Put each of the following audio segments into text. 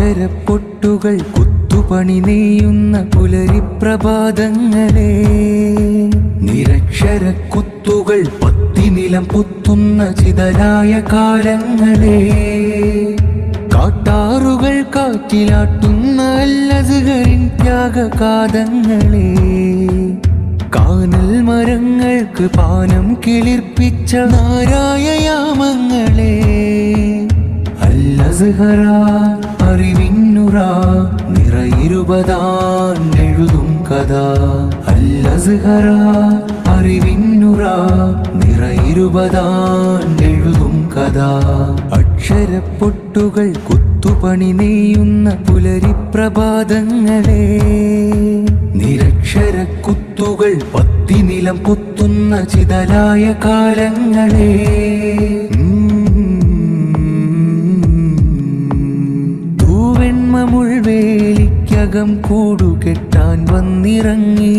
അക്ഷരപ്പൊട്ടുകൾ കുത്തുപണി നെയ്യുന്ന പുലരിപ്രഭാതങ്ങളെ, നിരക്ഷര കുത്തുകൾ പത്തിനിലം പുത്തുന്ന ചിതലായ കാലങ്ങളെ, കാട്ടാറുകൾ കാറ്റിലാട്ടുന്ന അൽ-അസ്ഹറിൻ ത്യാഗകാതങ്ങളെ, കാനൽ മരങ്ങൾക്ക് പാനം കിളിർപ്പിച്ച നാരായയാമങ്ങളെ, അൽ-അസ്ഹറ അറിവിന്നുറ നിറയിരുപതാണ്ടെഴുതും കഥ, അൽ-അസ്ഹറ അറിവിന്നുറ നിറയിരുപതാണ്ടെഴുതും കഥ. അക്ഷരപ്പൊട്ടുകൾ കുത്തുപണി നെയ്യുന്ന പുലരിപ്രഭാതങ്ങളെ, നിരക്ഷര കുത്തുകൾ പത്തിനിലം പുത്തുന്ന ചിതലായ കാലങ്ങളെ, തൂവെണ്മ മുൾവേലിക്കകം കൂടുകെട്ടാൻ വന്നിറങ്ങി,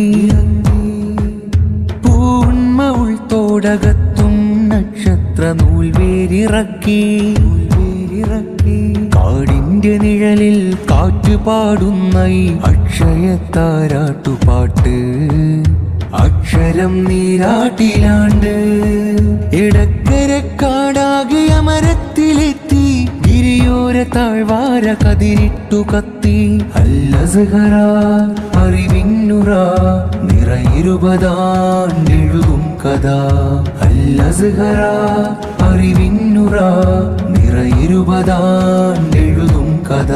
പൂൺമ ഉൾത്തോടകത്തും നക്ഷത്ര നൂൽവേരിറക്കി, കാടിന്റെ നിഴലിൽ കാറ്റുപാടുന്ന ഈ അക്ഷയത്താരാട്ടുപാട്ട്, അക്ഷരം നീരാട്ടിലാണ്ട് ഇടക്കര കാടാകെ അമരത്തിലെത്തി, ഗിരിയോര താഴ്വാര കതിരിട്ടു കത്തി, അൽ-അസ്ഹറ അറിവിന്നുറ നിറയിരുപതാണ്ടെഴുതും കഥ, അൽ-അസ്ഹറ അറിവിന്നുറ നിറയിരുപതാണ്ടെഴുതും കഥ.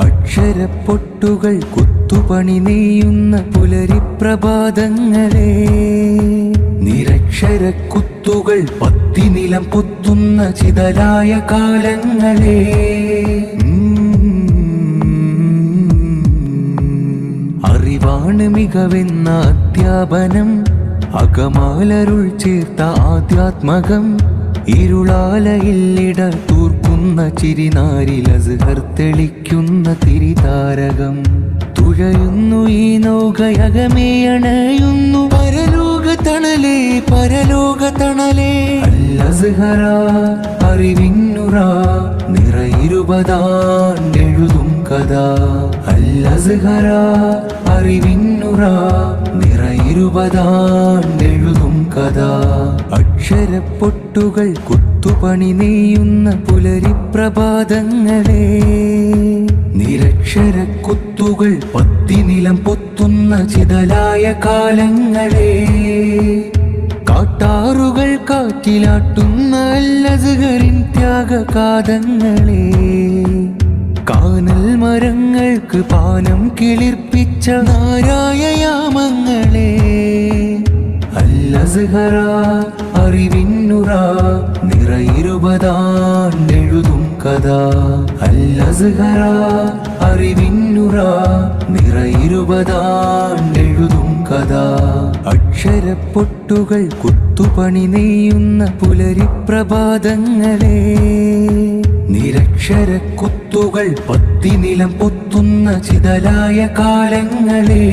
അക്ഷരപ്പൊട്ടുകൾ കുത്തുപണി നെയ്യുന്ന പുലരിപ്രഭാതങ്ങളെ, നിരക്ഷര കുത്തുകൾ പത്തിനിലം പുത്തുന്ന ചിതലായ കാലങ്ങളെ, അറിവാണ് മികവെന്ന അധ്യാപനം, അകമാലരുൾ ചേർത്ത ആധ്യാത്മകം, ഇരുളാലയില്ലിട തൂർക്കുന്ന ചിരിനാരിൽ അസ്ഹർ തെളിക്കുന്ന തിരിതാരകം, തുഴയുന്നു ഈ നൗകയകമേ അണയുന്നു പരലോക തണലേ, പരലോക തണലേ, അൽ-അസ്ഹറ അറിവിന്നുറ നിറയിരുപതാണ്ടെഴുതും കഥ, അൽ-അസ്ഹറ അറിവിന്നുറ നിറയിരുപതാണ്ടെഴുതും കഥ. അക്ഷരപ്പൊട്ടുകൾ കുത്തുപണി നെയ്യുന്ന പുലരിപ്രഭാതങ്ങളെ, നിരക്ഷര കുത്തുകൾ പത്തിനിലം പൊത്തുന്ന ചിതലായ കാലങ്ങളെ, കാട്ടാറുകൾ കാറ്റിലാട്ടുന്ന അൽ-അസ്ഹറിൻ ത്യാഗകാതങ്ങളെ, കാനൽ മരങ്ങൾക്ക് പാനം കിളിർപ്പിച്ച നാരായയാമങ്ങളെ, അൽ-അസ്ഹറ അറിവിന്നുറ നിറയിരുപതാണ്ടെഴുതും കഥ, അൽ-അസ്ഹറ അറിവിന്നുറ നിറയിരുപതാണ്ടെഴുതും കഥ. അക്ഷരപ്പൊട്ടുകൾ കുത്തുപണി നെയ്യുന്ന പുലരിപ്രഭാതങ്ങളെ, നിരക്ഷര കുത്തുകൾ പത്തിനിലം പൊത്തുന്ന ചിതലായ കാലങ്ങളെ,